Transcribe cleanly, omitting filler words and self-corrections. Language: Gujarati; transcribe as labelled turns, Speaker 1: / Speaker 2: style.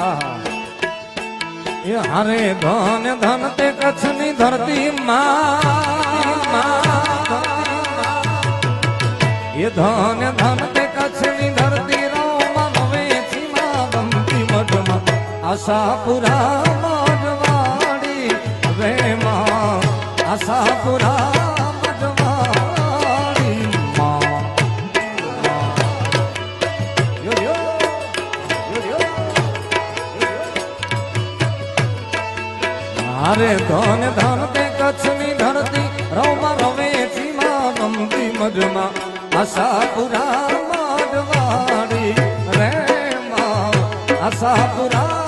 Speaker 1: એ હારે ધન ધન તે કચ્છની ધરતી માં એ ધન ધન તે કચ્છની ધરતી રોમન વેચી માં ગમતી મઢમાં આશાપુરા મઢવાડી રે માં આશાપુરા અરે ધન ધન તે કચ્છની ધરતી રોમા રવેચી માં ગમતી મઢમાં આશાપુરા મઢવાડી રે માં આશાપુરા